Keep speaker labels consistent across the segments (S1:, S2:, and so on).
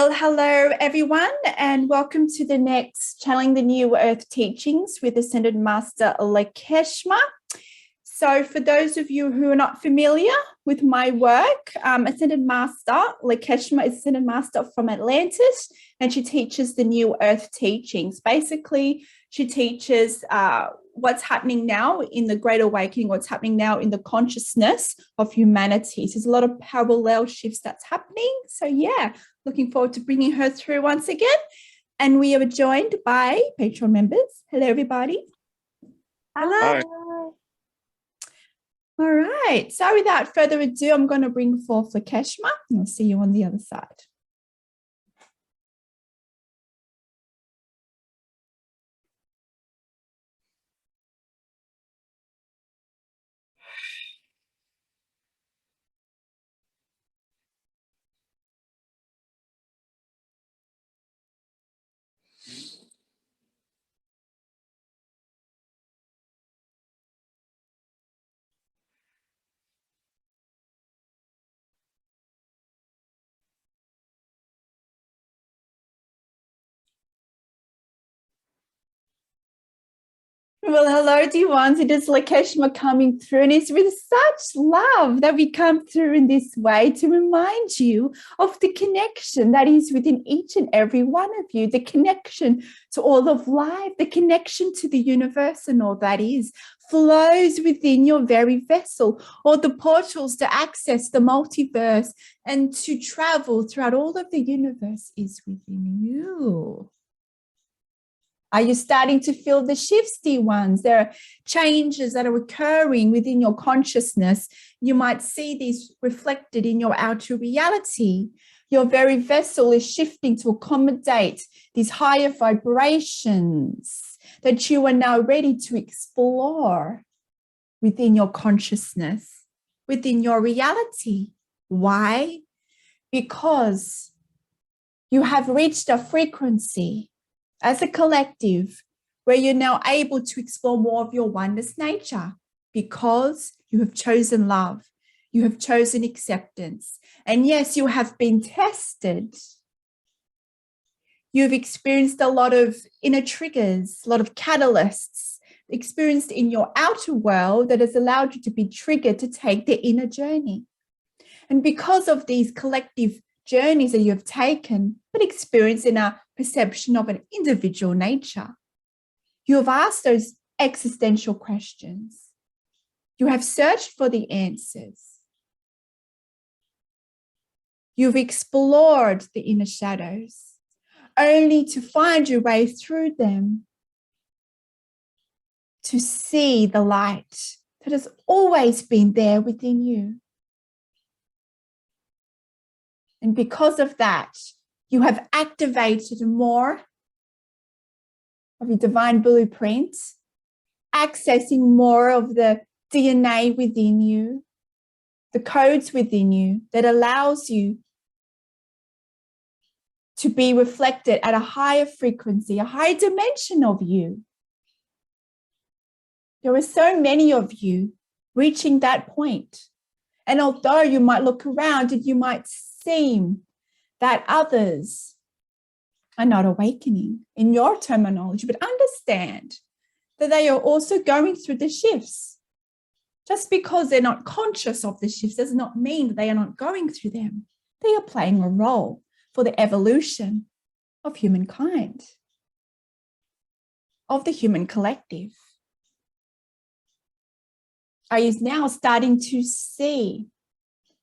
S1: Well, hello, everyone, and welcome to the next Channeling the New Earth teachings with Ascended Master Lakeshma. So for those of you who are not familiar with my work, Ascended Master Lakeshma is Ascended Master from Atlantis, and she teaches the New Earth teachings. Basically, she teaches what's happening now in the Great Awakening, what's happening now in the consciousness of humanity. So there's a lot of parallel shifts that's happening. So yeah, looking forward to bringing her through once again. And we are joined by Patreon members. Hello, everybody.
S2: Hello.
S3: Hi.
S1: All right. So without further ado, I'm going to bring forth Lakeshma, and I'll see you on the other side. Well, hello, dear ones. It is Lakeshma coming through, and it's with such love that we come through in this way to remind you of the connection that is within each and every one of you, the connection to all of life, the connection to the universe and all that is, flows within your very vessel, or the portals to access the multiverse and to travel throughout all of the universe is within you. Are you starting to feel the shifts, dear ones? There are changes that are occurring within your consciousness. You might see these reflected in your outer reality. Your very vessel is shifting to accommodate these higher vibrations that you are now ready to explore within your consciousness, within your reality. Why? Because you have reached a frequency as a collective, where you're now able to explore more of your oneness nature because you have chosen love, you have chosen acceptance. And yes, you have been tested. You've experienced a lot of inner triggers, a lot of catalysts experienced in your outer world that has allowed you to be triggered to take the inner journey. And because of these collective journeys that you've taken, but experienced in a perception of an individual nature, you have asked those existential questions. You have searched for the answers. You've explored the inner shadows, only to find your way through them, to see the light that has always been there within you. And because of that, you have activated more of your divine blueprint, accessing more of the DNA within you, the codes within you that allows you to be reflected at a higher frequency, a higher dimension of you. There are so many of you reaching that point. And although you might look around and you might seem that others are not awakening in your terminology, but understand that they are also going through the shifts. Just because they're not conscious of the shifts does not mean that they are not going through them. They are playing a role for the evolution of humankind, of the human collective. Are you now starting to see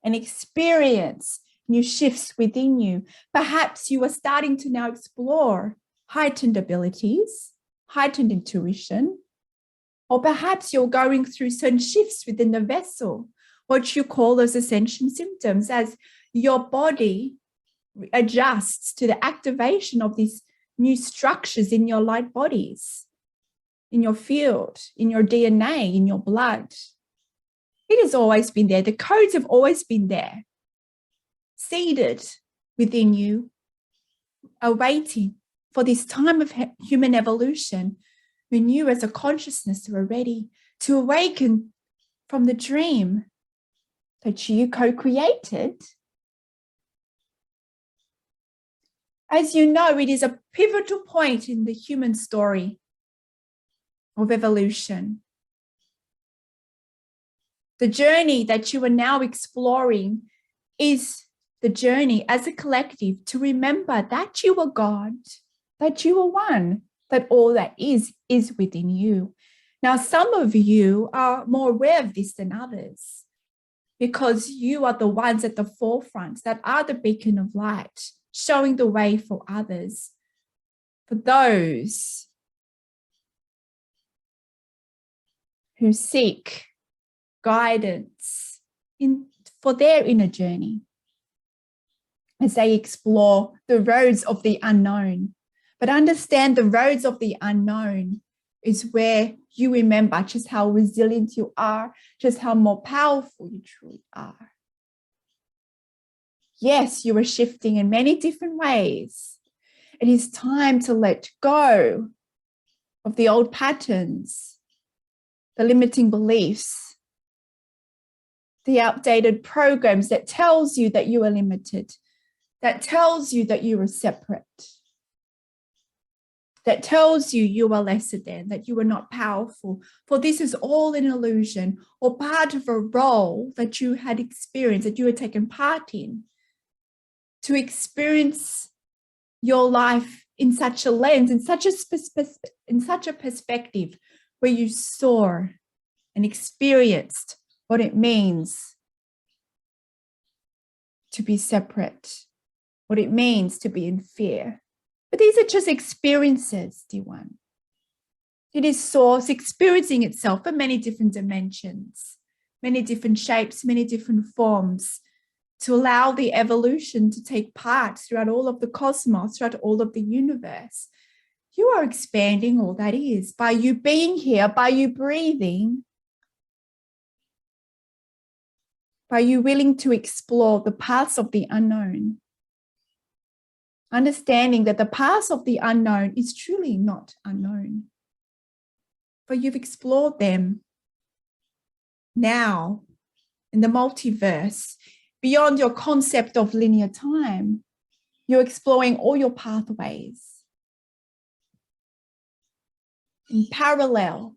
S1: and experience new shifts within you? Perhaps you are starting to now explore heightened abilities, heightened intuition, or perhaps you're going through certain shifts within the vessel, what you call those ascension symptoms, as your body adjusts to the activation of these new structures in your light bodies, in your field, in your DNA, in your blood. It has always been there. The codes have always been there, seated within you, awaiting for this time of human evolution, when you as a consciousness are ready to awaken from the dream that you co-created As you know, it is a pivotal point in the human story of evolution. The journey that you are now exploring is the journey as a collective to remember that you are God, that you are one, that all that is within you. Now, some of you are more aware of this than others because you are the ones at the forefront that are the beacon of light, showing the way for others. For those who seek guidance for their inner journey as they explore the roads of the unknown. But understand the roads of the unknown is where you remember just how resilient you are, just how more powerful you truly are. Yes, you are shifting in many different ways. It is time to let go of the old patterns, the limiting beliefs, the outdated programs that tells you that you are limited, that tells you that you are separate, that tells you you are lesser than, that you are not powerful. For this is all an illusion or part of a role that you had experienced, that you had taken part in, to experience your life in such a lens, in such a perspective where you saw and experienced what it means to be separate, what it means to be in fear. But these are just experiences, dear one. It is source experiencing itself in many different dimensions, many different shapes, many different forms, to allow the evolution to take part throughout all of the cosmos, throughout all of the universe. You are expanding all that is by you being here, by you breathing, by you willing to explore the paths of the unknown. Understanding that the paths of the unknown is truly not unknown, but you've explored them now in the multiverse. Beyond your concept of linear time, you're exploring all your pathways in parallel,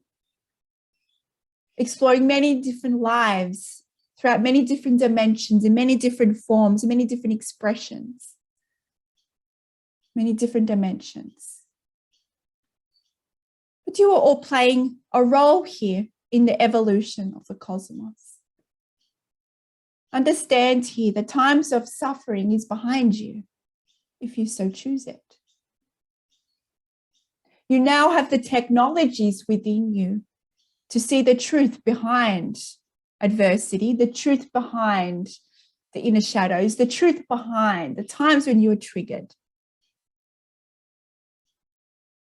S1: exploring many different lives throughout many different dimensions, in many different forms, many different expressions, many different dimensions. But you are all playing a role here in the evolution of the cosmos. Understand here the times of suffering is behind you, if you so choose it. You now have the technologies within you to see the truth behind adversity, the truth behind the inner shadows, the truth behind the times when you are triggered,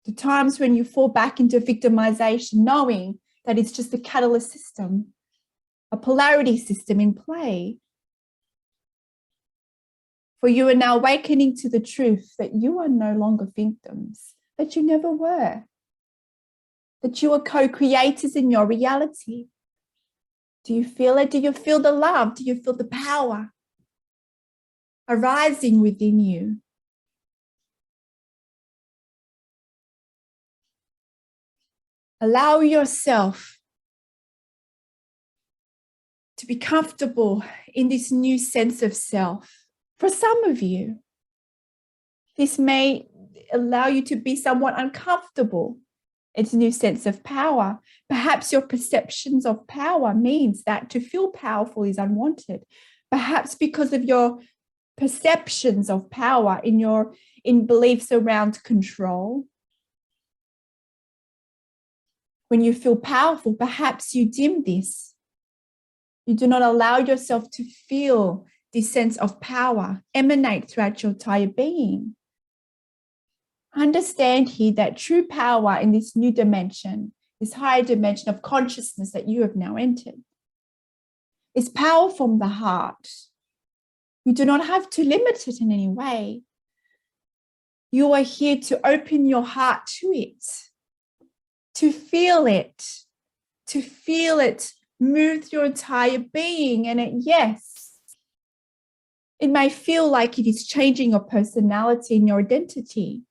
S1: the times when you fall back into victimization, knowing that it's just a catalyst system, a polarity system in play. For you are now awakening to the truth that you are no longer victims, that you never were, that you are co-creators in your reality. Do you feel it? Do you feel the love? Do you feel the power arising within you? Allow yourself to be comfortable in this new sense of self. For some of you, this may allow you to be somewhat uncomfortable. It's a new sense of power. Perhaps your perceptions of power means that to feel powerful is unwanted. Perhaps because of your perceptions of power in beliefs around control. When you feel powerful, perhaps you dim this. You do not allow yourself to feel this sense of power emanate throughout your entire being. Understand here that true power in this new dimension, this higher dimension of consciousness that you have now entered, is power from the heart. You do not have to limit it in any way. You are here to open your heart to it, to feel it move your entire being. And yes, It may feel like it is changing your personality and your identity,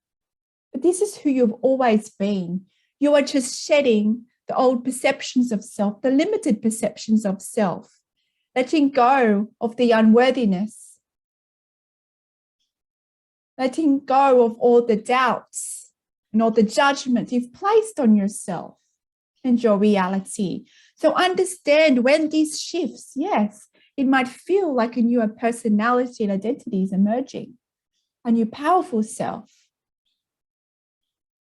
S1: but this is who you've always been. You are just shedding the old perceptions of self, the limited perceptions of self, letting go of the unworthiness, letting go of all the doubts and all the judgment you've placed on yourself and your reality. So understand when this shifts, yes, it might feel like a new personality and identity is emerging, a new powerful self.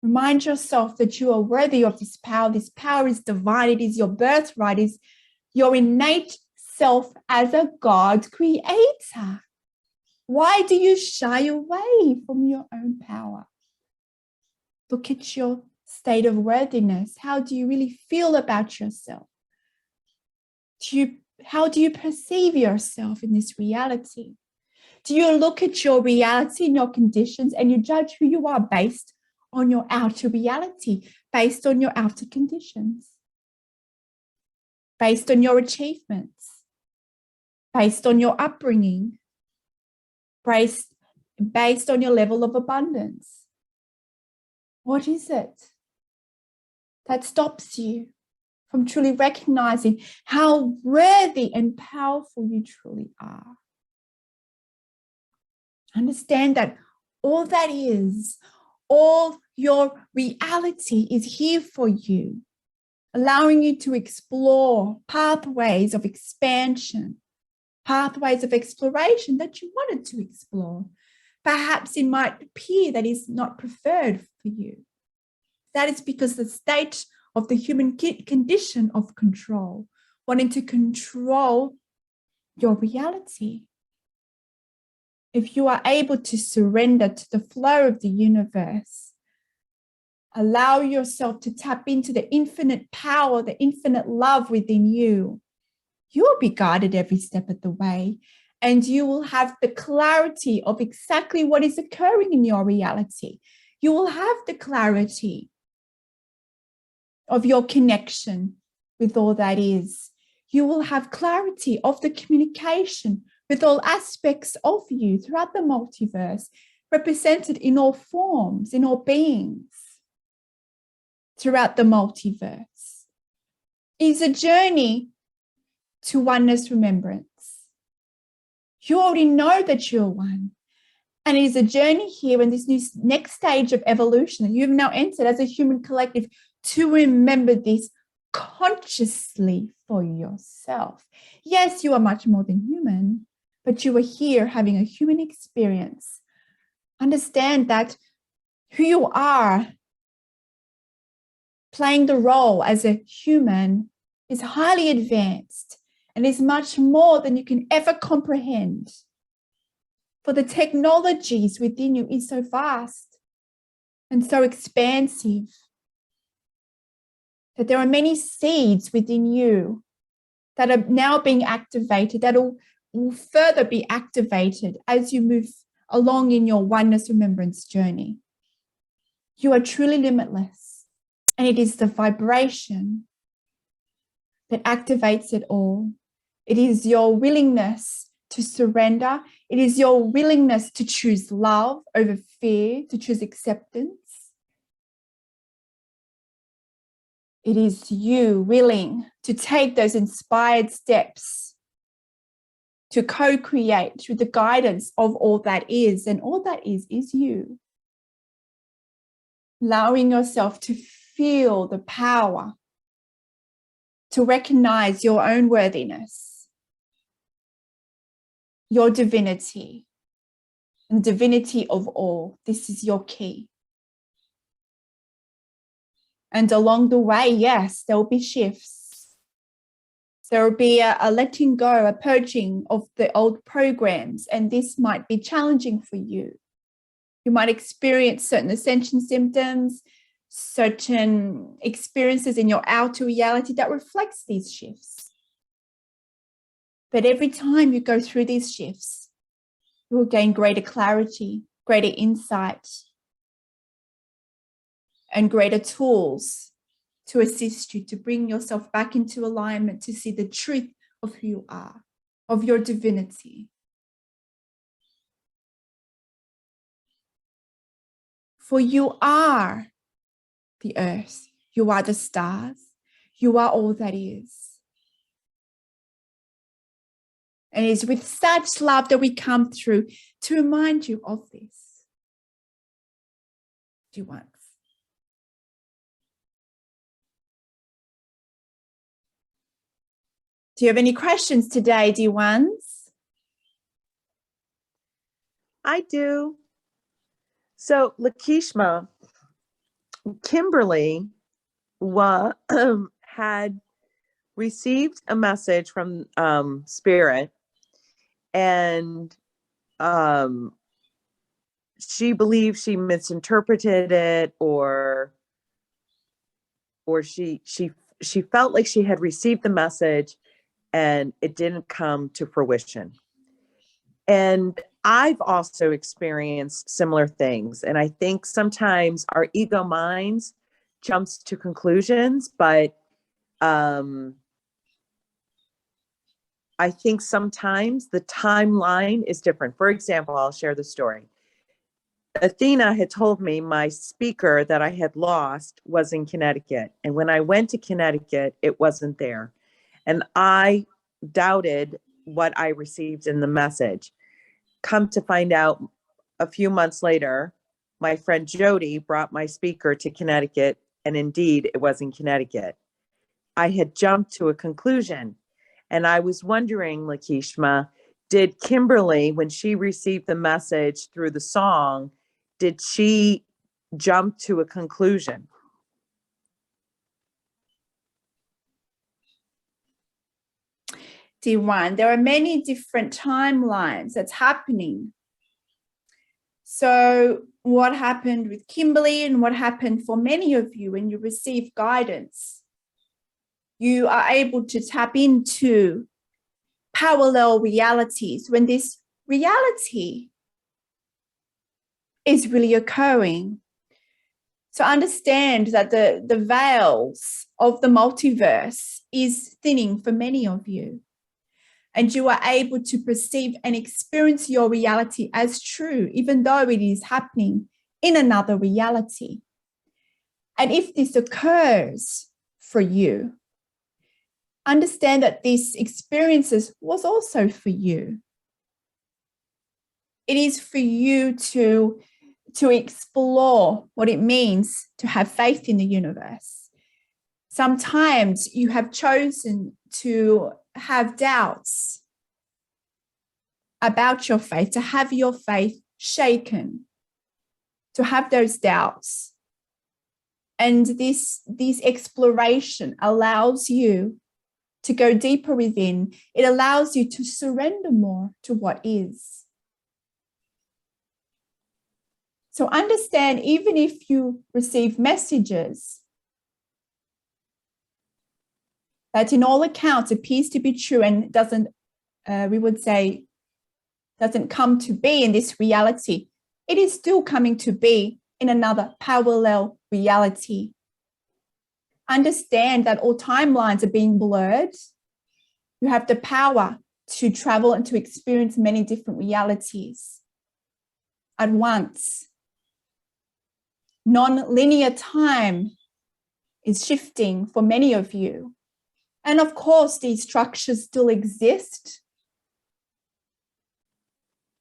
S1: Remind yourself that you are worthy of this power. This power is divine. It is your birthright. It is your innate self as a God creator. Why do you shy away from your own power? Look at your state of worthiness. How do you really feel about yourself? How do you perceive yourself in this reality? Do you look at your reality and your conditions and you judge who you are based on your outer reality, based on your outer conditions, based on your achievements, based on your upbringing, based on your level of abundance? What is it that stops you from truly recognizing how worthy and powerful you truly are? Understand that all that is, all your reality is here for you, allowing you to explore pathways of expansion, pathways of exploration that you wanted to explore. Perhaps it might appear that is not preferred for you. That is because the state of the human condition of control, wanting to control your reality. If you are able to surrender to the flow of the universe, allow yourself to tap into the infinite power, the infinite love within you, you will be guided every step of the way, and you will have the clarity of exactly what is occurring in your reality. You will have the clarity of your connection with all that is. You will have clarity of the communication with all aspects of you throughout the multiverse, represented in all forms, in all beings throughout the multiverse. It's a journey to oneness remembrance. You already know that you're one. And it is a journey here in this new next stage of evolution that you've now entered as a human collective to remember this consciously for yourself. Yes, you are much more than human, but you are here having a human experience. Understand that who you are, playing the role as a human, is highly advanced and is much more than you can ever comprehend. For the technologies within you is so vast and so expansive that there are many seeds within you that are now being activated, that will further be activated as you move along in your oneness remembrance journey. You are truly limitless, and it is the vibration that activates it all. It is your willingness to surrender. It is your willingness to choose love over fear, to choose acceptance. It is you willing to take those inspired steps to co-create through the guidance of all that is, and all that is you. Allowing yourself to feel the power, to recognize your own worthiness, your divinity, and the divinity of all. This is your key. And along the way, yes, there will be shifts. There will be a letting go, a purging of the old programs, and this might be challenging for you. You might experience certain ascension symptoms, certain experiences in your outer reality that reflects these shifts. But every time you go through these shifts, you will gain greater clarity, greater insight, and greater tools to assist you to bring yourself back into alignment, to see the truth of who you are, of your divinity. For you are the earth. You are the stars. You are all that is. And it is with such love that we come through to remind you of this. Dear ones. Do you have any questions today, dear ones?
S2: I do. So, Lakeshma, Kimberley had received a message from Spirit, and she believed she misinterpreted it, or she felt like she had received the message and it didn't come to fruition. And I've also experienced similar things. And I think sometimes our ego minds jumps to conclusions, but I think sometimes the timeline is different. For example, I'll share the story. Athena had told me my speaker that I had lost was in Connecticut. And when I went to Connecticut, it wasn't there. And I doubted what I received in the message. Come to find out, a few months later, my friend Jody brought my speaker to Connecticut, and indeed it was in Connecticut. I had jumped to a conclusion, and I was wondering, Lakeshma, did Kimberley, when she received the message through the song, did she jump to a conclusion?
S1: Dear one, there are many different timelines that's happening. So what happened with Kimberley and what happened for many of you when you receive guidance, you are able to tap into parallel realities when this reality is really occurring. So understand that the veils of the multiverse is thinning for many of you. And you are able to perceive and experience your reality as true, even though it is happening in another reality. And if this occurs for you, understand that this experiences was also for you. It is for you to explore what it means to have faith in the universe. Sometimes you have chosen to have doubts about your faith, to have your faith shaken, to have those doubts. And this exploration allows you to go deeper within. It allows you to surrender more to what is. So understand, even if you receive messages that in all accounts appears to be true and doesn't, we would say, doesn't come to be in this reality, it is still coming to be in another parallel reality. Understand that all timelines are being blurred. You have the power to travel and to experience many different realities at once. Non-linear time is shifting for many of you. And of course, these structures still exist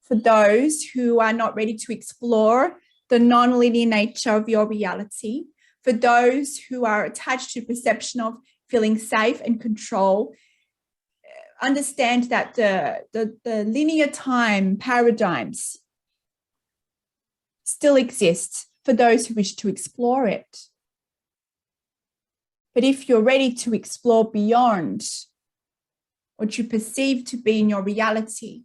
S1: for those who are not ready to explore the non-linear nature of your reality, for those who are attached to perception of feeling safe and control. Understand that the linear time paradigms still exist for those who wish to explore it. But if you're ready to explore beyond what you perceive to be in your reality,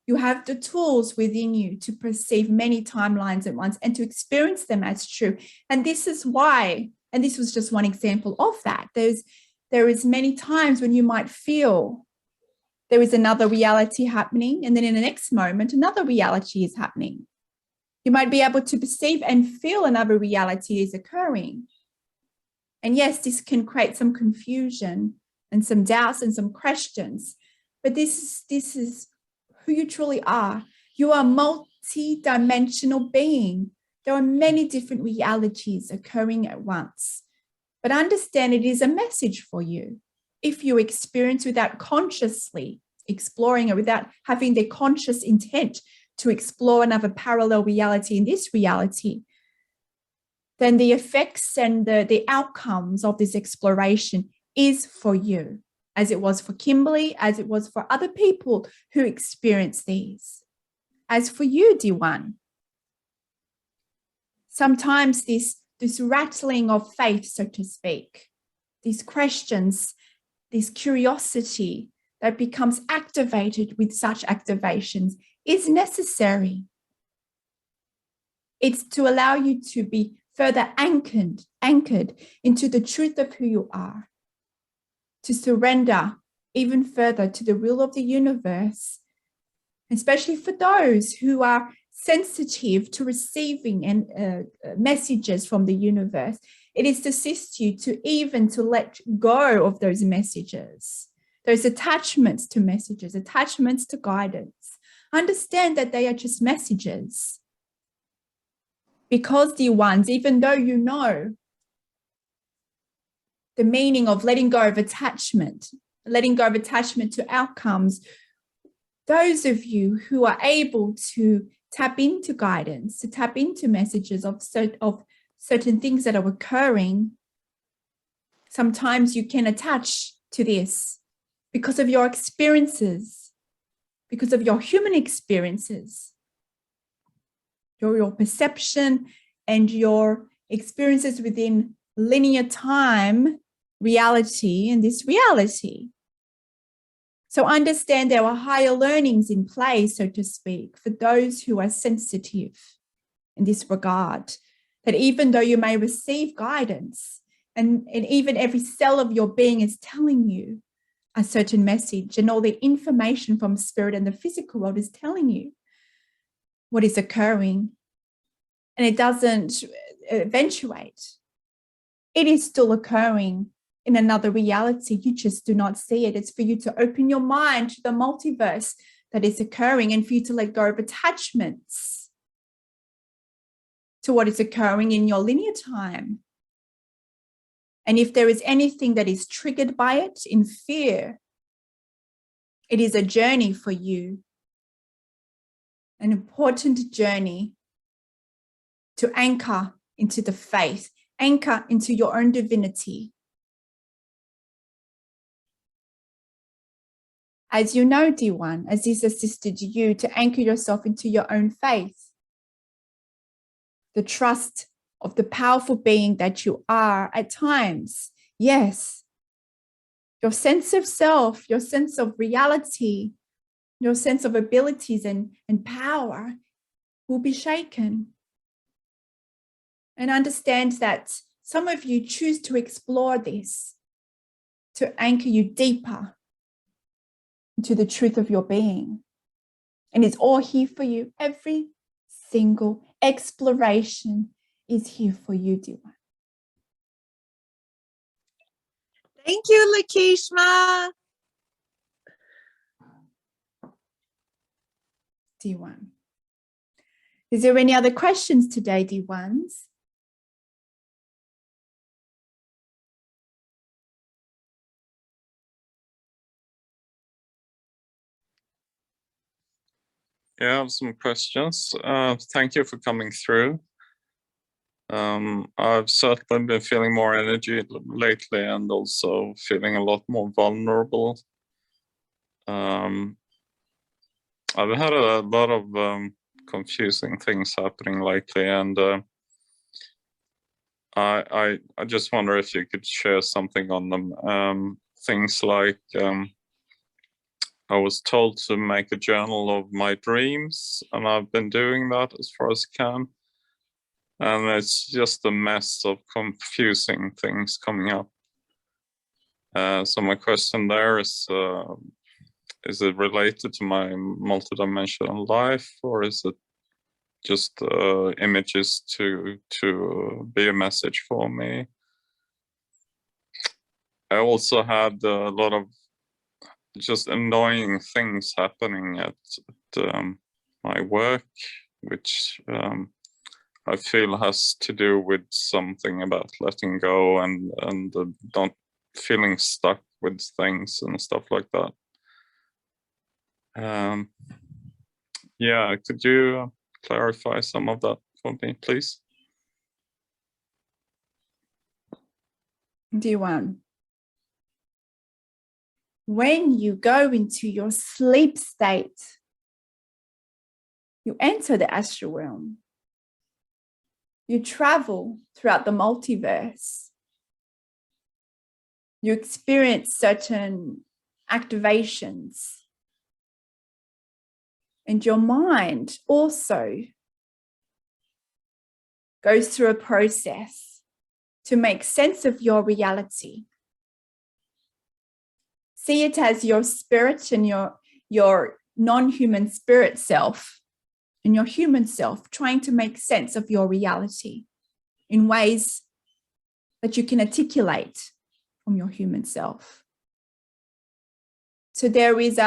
S1: you have the tools within you to perceive many timelines at once and to experience them as true. And this is why, and this was just one example of that, there is many times when you might feel there is another reality happening, and then in the next moment, another reality is happening. You might be able to perceive and feel another reality is occurring. And yes, this can create some confusion and some doubts and some questions, but this is who you truly are. You are a multi-dimensional being There are many different realities occurring at once, but understand it is a message for you. If you experience without consciously exploring it, without having the conscious intent to explore another parallel reality in this reality, then the effects and the outcomes of this exploration is for you, as it was for Kimberley, as it was for other people who experience these. As for you, dear one, sometimes this rattling of faith, so to speak, these questions, this curiosity that becomes activated with such activations is necessary. It's to allow you to be further anchored into the truth of who you are, to surrender even further to the will of the universe, especially for those who are sensitive to receiving and messages from the universe. It is to assist you to let go of those messages, those attachments to messages, attachments to guidance. Understand that they are just messages. Because, dear ones, even though you know the meaning of letting go of attachment to outcomes, those of you who are able to tap into guidance, to tap into messages of certain things that are occurring, sometimes you can attach to this because of your experiences, because of your human experiences, your perception and your experiences within linear time reality and this reality. So understand there are higher learnings in play, so to speak, for those who are sensitive in this regard, that even though you may receive guidance and even every cell of your being is telling you a certain message, and all the information from spirit and the physical world is telling you what is occurring, and it doesn't eventuate, it is still occurring in another reality. You just do not see it. It's for you to open your mind to the multiverse that is occurring, and for you to let go of attachments to what is occurring in your linear time. And if there is anything that is triggered by it in fear, it is a journey for you, an important journey to anchor into the faith, anchor into your own divinity. As you know, dear one, as this assisted you to anchor yourself into your own faith, the trust of the powerful being that you are at times, yes, your sense of self, your sense of reality, your sense of abilities and power will be shaken. And understand that some of you choose to explore this, to anchor you deeper into the truth of your being. And it's all here for you. Every single exploration is here for you, dear one.
S2: Thank you, Lakeshma.
S1: Dear one. Is there any other questions today, dear ones?
S3: Yeah, I have some questions. Thank you for coming through. I've certainly been feeling more energy lately and also feeling a lot more vulnerable. I've had a lot of confusing things happening lately, and I just wonder if you could share something on them. Things like I was told to make a journal of my dreams, and I've been doing that as far as I can. And it's just a mess of confusing things coming up. So my question there is it related to my multidimensional life, or is it just images to be a message for me? I also had a lot of just annoying things happening at my work, which I feel has to do with something about letting go and not feeling stuck with things and stuff like that. Yeah, could you clarify some of that for me, please?
S1: D1. When you go into your sleep state, you enter the astral realm. You travel throughout the multiverse. You experience certain activations. And your mind also goes through a process to make sense of your reality. See it as your spirit and your non-human spirit self and your human self trying to make sense of your reality in ways that you can articulate from your human self. So there is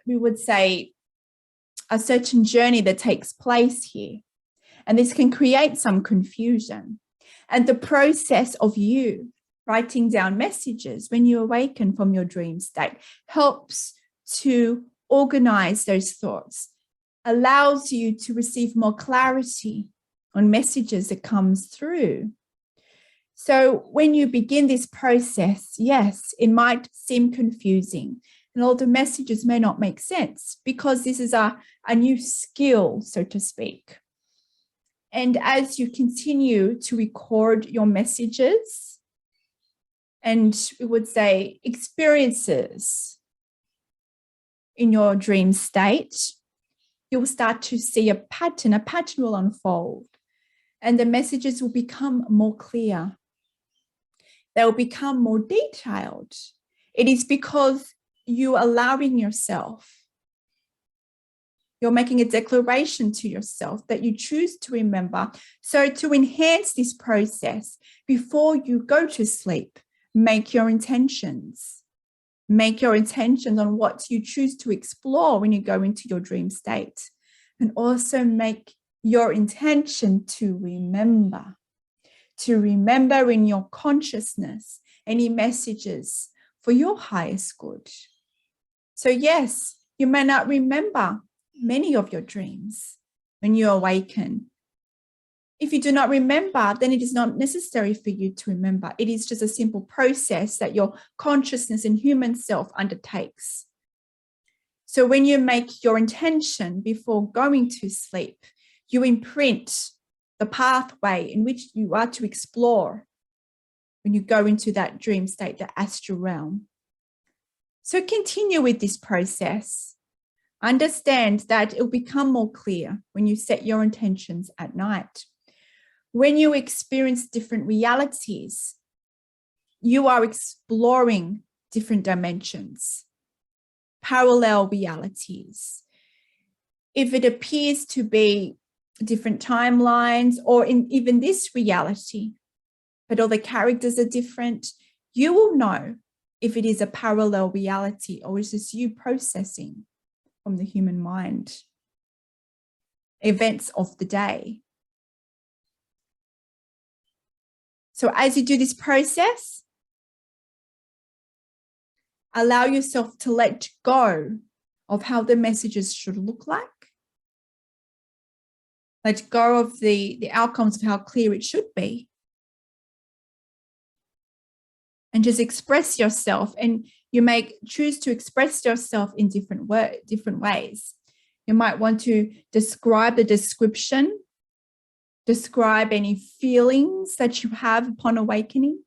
S1: we would say, a certain journey that takes place here. And this can create some confusion. And the process of you writing down messages when you awaken from your dream state helps to organize those thoughts, allows you to receive more clarity on messages that comes through. So when you begin this process, yes, it might seem confusing and all the messages may not make sense because this is a new skill, so to speak. And as you continue to record your messages and we would say experiences in your dream state, you'll start to see a pattern will unfold and the messages will become more clear. They'll become more detailed. It is because you allowing yourself, you're making a declaration to yourself that you choose to remember. So to enhance this process, before you go to sleep, make your intentions. Make your intentions on what you choose to explore when you go into your dream state. And also make your intention to remember in your consciousness any messages for your highest good. So yes, you may not remember many of your dreams when you awaken. If you do not remember, then it is not necessary for you to remember. It is just a simple process that your consciousness and human self undertakes. So when you make your intention before going to sleep, you imprint the pathway in which you are to explore when you go into that dream state, the astral realm. So continue with this process. Understand that it will become more clear when you set your intentions at night. When you experience different realities, you are exploring different dimensions, parallel realities. If it appears to be different timelines or in even this reality, but all the characters are different, you will know if it is a parallel reality or is this you processing from the human mind events of the day. So as you do this process, allow yourself to let go of how the messages should look like. Let go of the outcomes of how clear it should be. And just express yourself. And you may choose to express yourself in different ways. You might want to describe the description, describe any feelings that you have upon awakening,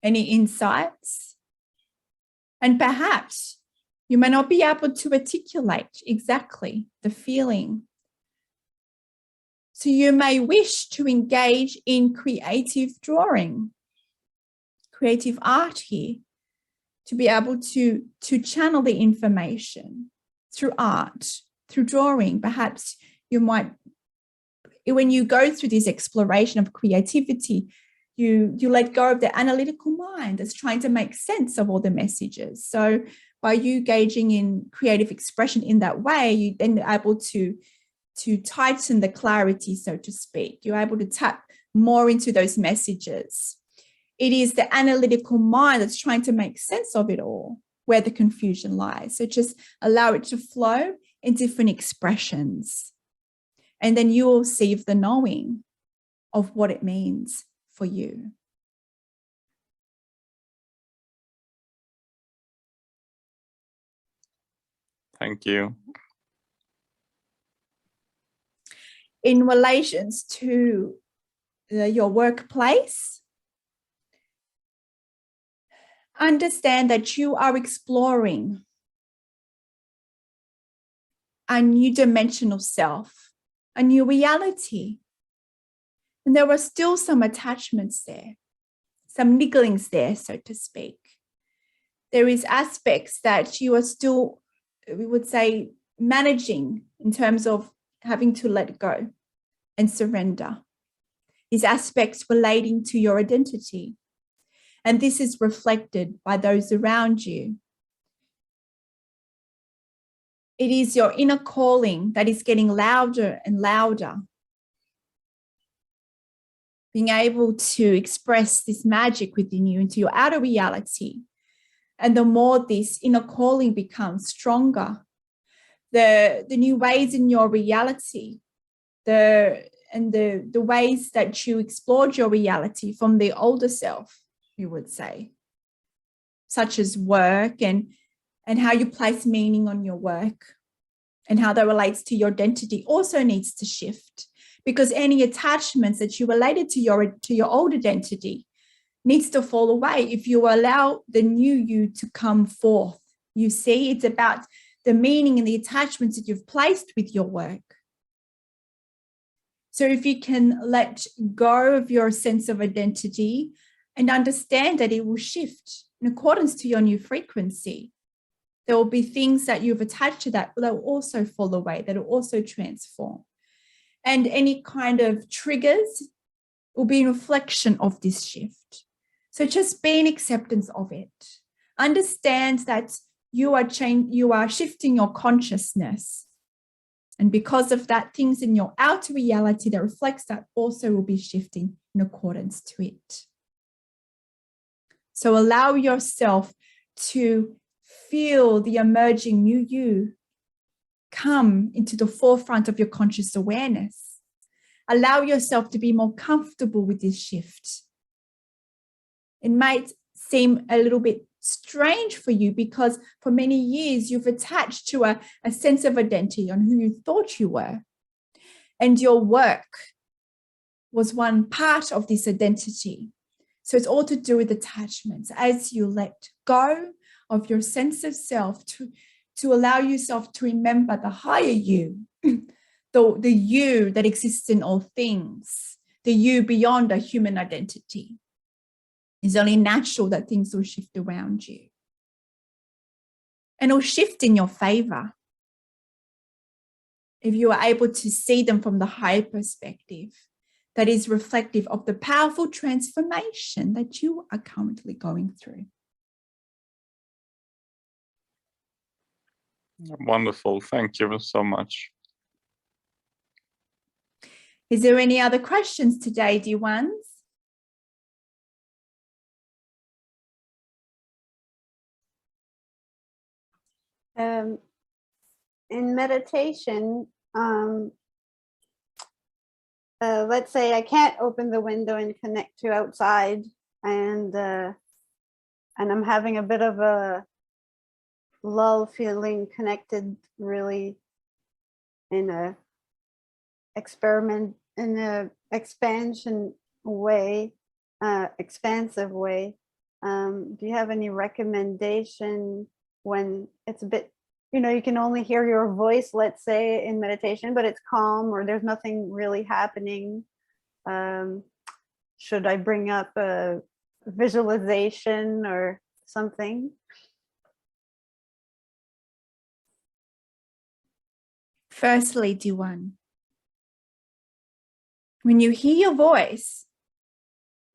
S1: any insights. And perhaps you may not be able to articulate exactly the feeling. So you may wish to engage in creative drawing, creative art here, to be able to channel the information through art, through drawing. Perhaps you might, when you go through this exploration of creativity, you let go of the analytical mind that's trying to make sense of all the messages. So by you engaging in creative expression in that way, you're then able to to tighten the clarity, so to speak. You're able to tap more into those messages. It is the analytical mind that's trying to make sense of it all, where the confusion lies. So just allow it to flow in different expressions. And then you will see the knowing of what it means for you.
S3: Thank you.
S1: In relations to your workplace, understand that you are exploring a new dimensional self, a new reality. And there are still some attachments there, some nigglings there, so to speak. There is aspects that you are still, we would say, managing in terms of having to let go and surrender. These aspects relating to your identity. And this is reflected by those around you. It is your inner calling that is getting louder and louder. Being able to express this magic within you into your outer reality. And the more this inner calling becomes stronger, the new ways in your reality, the ways that you explored your reality from the older self, you would say, such as work and how you place meaning on your work and how that relates to your identity also needs to shift, because any attachments that you related to your old identity needs to fall away if you allow the new you to come forth. You see, it's about the meaning and the attachments that you've placed with your work. So if you can let go of your sense of identity and understand that it will shift in accordance to your new frequency, there will be things that you've attached to that will also fall away, that will also transform. And any kind of triggers will be a reflection of this shift. So just be in acceptance of it. Understand that you are shifting your consciousness. And because of that, things in your outer reality that reflects that also will be shifting in accordance to it. So allow yourself to feel the emerging new you come into the forefront of your conscious awareness. Allow yourself to be more comfortable with this shift. It might seem a little bit strange for you because for many years you've attached to a sense of identity on who you thought you were. And your work was one part of this identity. So it's all to do with attachments. As you let go of your sense of self to allow yourself to remember the higher you, the you that exists in all things, the you beyond a human identity. It's only natural that things will shift around you. And it'll shift in your favor if you are able to see them from the higher perspective that is reflective of the powerful transformation that you are currently going through.
S3: Wonderful. Thank you so much.
S1: Is there any other questions today, dear ones?
S4: In meditation, let's say I can't open the window and connect to outside, and I'm having a bit of a lull, feeling connected really in a expansive way. Do you have any recommendation when it's a bit, you can only hear your voice, let's say in meditation, but it's calm or there's nothing really happening? Should I bring up a visualization or something?
S1: Firstly, dear one, when you hear your voice,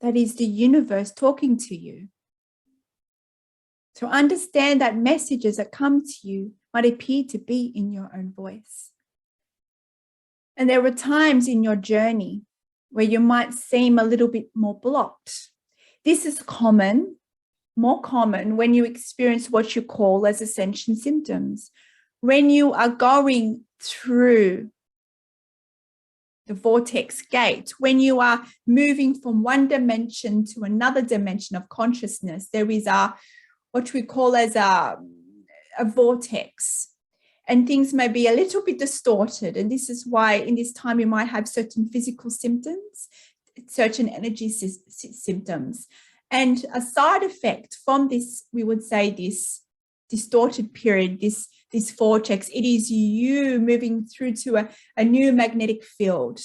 S1: that is the universe talking to you. So understand that messages that come to you might appear to be in your own voice. And there are times in your journey where you might seem a little bit more blocked. This is common, more common when you experience what you call as ascension symptoms. When you are going through the vortex gate, when you are moving from one dimension to another dimension of consciousness, there is what we call as a vortex. And things may be a little bit distorted. And this is why in this time you might have certain physical symptoms, certain energy symptoms. And a side effect from this, we would say this distorted period, this vortex, it is you moving through to a new magnetic field.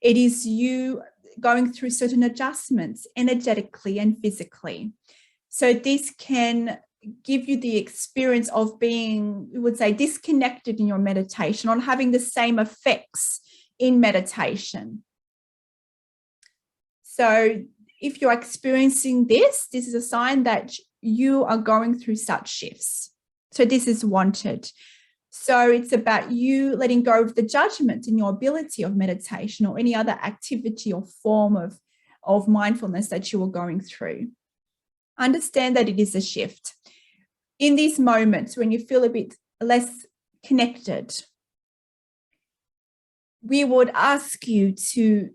S1: It is you going through certain adjustments energetically and physically. So this can give you the experience of being, we would say, disconnected in your meditation, or having the same effects in meditation. So if you're experiencing this is a sign that you are going through such shifts. So this is wanted. So it's about you letting go of the judgment in your ability of meditation or any other activity or form of mindfulness that you are going through. Understand that it is a shift. In these moments when you feel a bit less connected, we would ask you to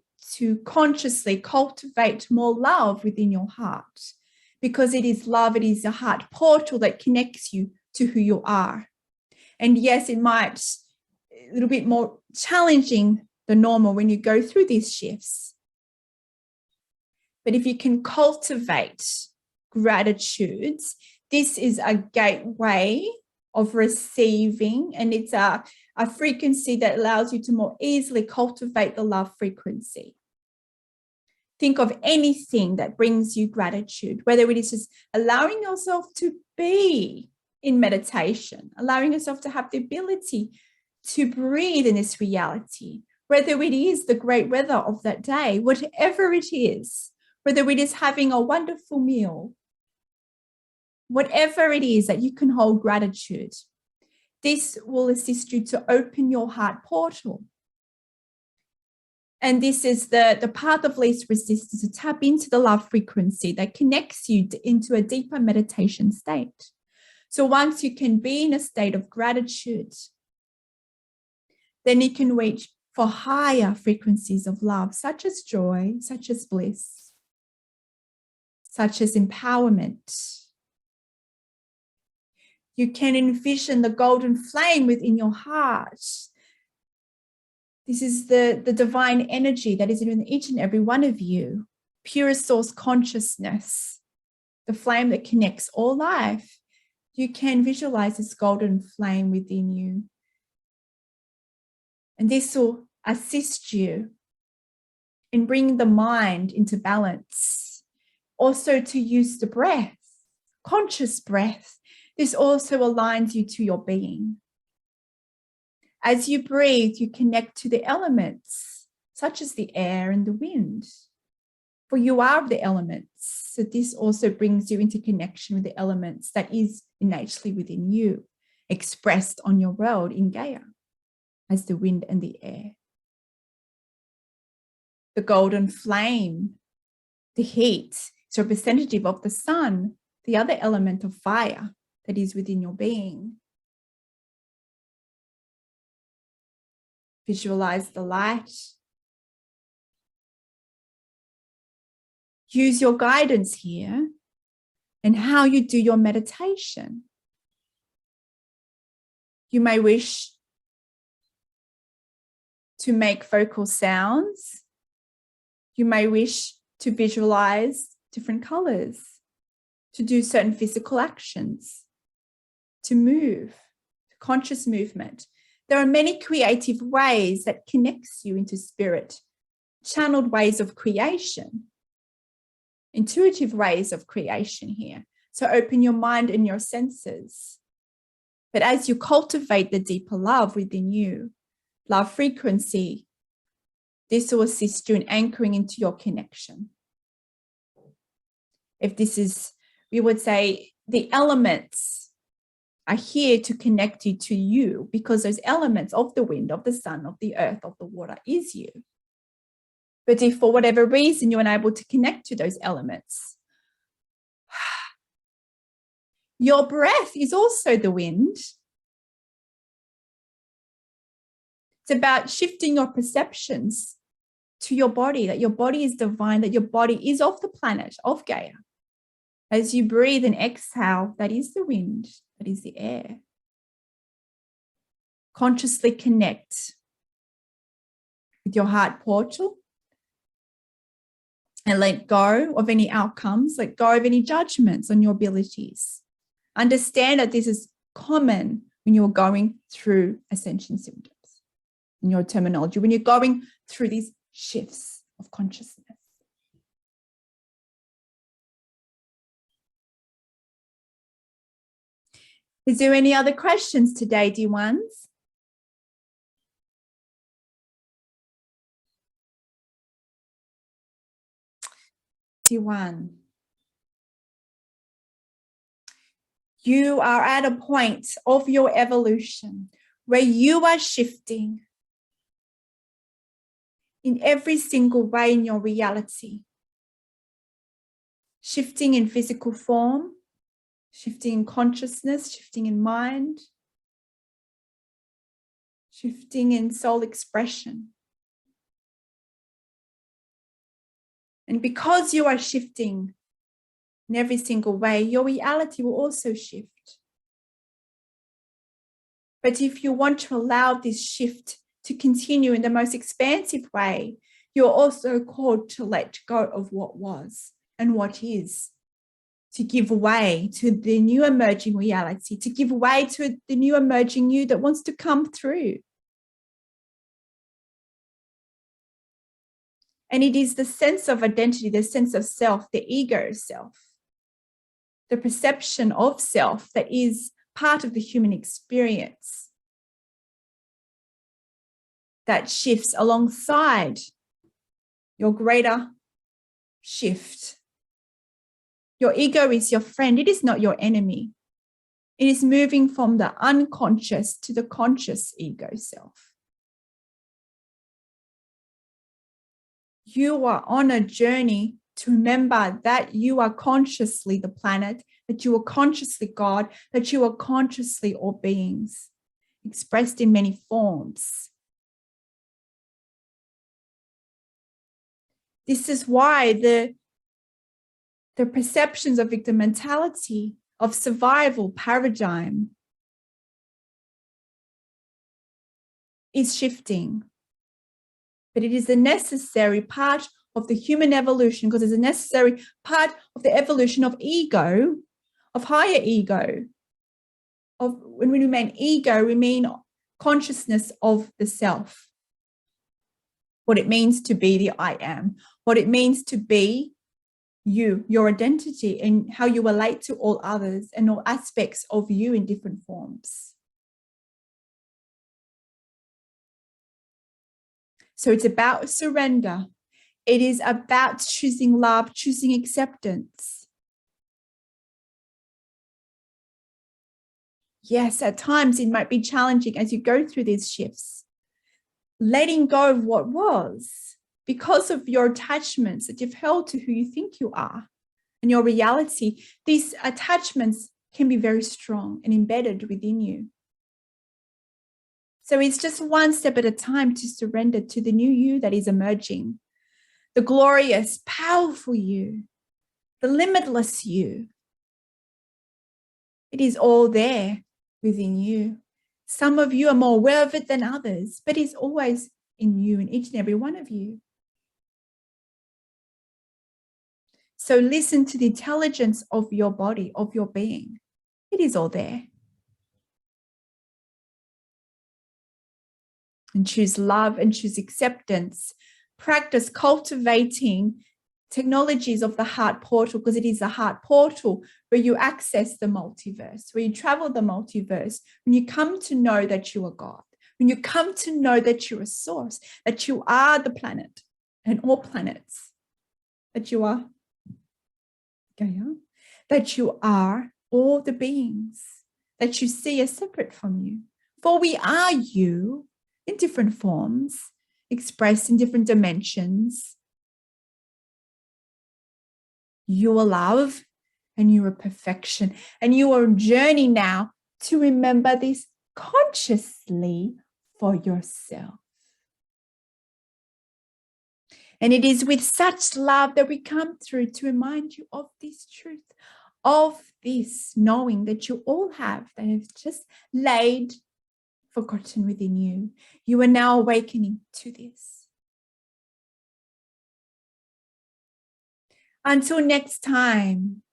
S1: consciously cultivate more love within your heart, because it is love, it is a heart portal that connects you to who you are. And yes, it might be a little bit more challenging than normal when you go through these shifts. But if you can cultivate gratitudes, this is a gateway of receiving, and it's a frequency that allows you to more easily cultivate the love frequency. Think of anything that brings you gratitude, whether it is just allowing yourself to be in meditation, allowing yourself to have the ability to breathe in this reality, whether it is the great weather of that day, whatever it is, whether it is having a wonderful meal, whatever it is that you can hold gratitude, this will assist you to open your heart portal. And this is the path of least resistance, to tap into the love frequency that connects you into a deeper meditation state. So once you can be in a state of gratitude, then you can reach for higher frequencies of love, such as joy, such as bliss, such as empowerment. You can envision the golden flame within your heart. This is the divine energy that is in each and every one of you, pure source consciousness, the flame that connects all life. You can visualize this golden flame within you. And this will assist you in bringing the mind into balance. Also to use the breath, conscious breath. This also aligns you to your being. As you breathe, you connect to the elements, such as the air and the wind. For you are the elements. So this also brings you into connection with the elements that is innately within you, expressed on your world in Gaia, as the wind and the air. The golden flame, the heat, is representative of the sun, the other element of fire that is within your being. Visualize the light. Use your guidance here and how you do your meditation. You may wish to make vocal sounds. You may wish to visualize different colors, to do certain physical actions, to move, conscious movement. There are many creative ways that connects you into spirit, channeled ways of creation, intuitive ways of creation here. So open your mind and your senses. But as you cultivate the deeper love within you, love frequency, this will assist you in anchoring into your connection. If this is, we would say, the elements are here to connect you to you, because those elements of the wind, of the sun, of the earth, of the water is you. But if for whatever reason you're unable to connect to those elements, your breath is also the wind. It's about shifting your perceptions to your body, that your body is divine, that your body is of the planet, of Gaia. As you breathe and exhale, that is the wind, that is the air. Consciously connect with your heart portal and let go of any outcomes, let go of any judgments on your abilities. Understand that this is common when you're going through ascension symptoms, in your terminology, when you're going through these shifts of consciousness. Is there any other questions today, dear ones? Dear one, you are at a point of your evolution where you are shifting in every single way in your reality. Shifting in physical form, shifting in consciousness, shifting in mind, shifting in soul expression. And because you are shifting in every single way, your reality will also shift. But if you want to allow this shift to continue in the most expansive way, you're also called to let go of what was and what is, to give way to the new emerging reality, to give way to the new emerging you that wants to come through. And it is the sense of identity, the sense of self, the ego self, the perception of self that is part of the human experience that shifts alongside your greater shift. Your ego is your friend. It is not your enemy. It is moving from the unconscious to the conscious ego self. You are on a journey to remember that you are consciously the planet, that you are consciously God, that you are consciously all beings, expressed in many forms. This is why the perceptions of victim mentality, of survival paradigm is shifting. But it is a necessary part of the human evolution, because it's a necessary part of the evolution of ego, of higher ego. Of when we remain ego, we mean consciousness of the self. What it means to be the I am, what it means to be you, your identity, and how you relate to all others and all aspects of you in different forms. So it's about surrender. It is about choosing love, choosing acceptance. Yes, at times it might be challenging as you go through these shifts. Letting go of what was because of your attachments that you've held to who you think you are and your reality. These attachments can be very strong and embedded within you. So it's just one step at a time to surrender to the new you that is emerging, the glorious, powerful you, the limitless you. It is all there within you. Some of you are more aware of it than others, but it's always in you, in each and every one of you. So listen to the intelligence of your body, of your being. It is all there. And choose love and choose acceptance. Practice cultivating technologies of the heart portal, because it is the heart portal where you access the multiverse, where you travel the multiverse, when you come to know that you are God, when you come to know that you're a source, that you are the planet and all planets, that you are Gaia, that you are all the beings, that you see as separate from you. For we are you in different forms, expressed in different dimensions. You are love and you are perfection. And you are on a journey now to remember this consciously for yourself. And it is with such love that we come through to remind you of this truth, of this knowing that you all have, that has just laid forgotten within you. You are now awakening to this. Until next time,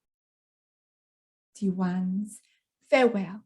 S1: dear ones, farewell.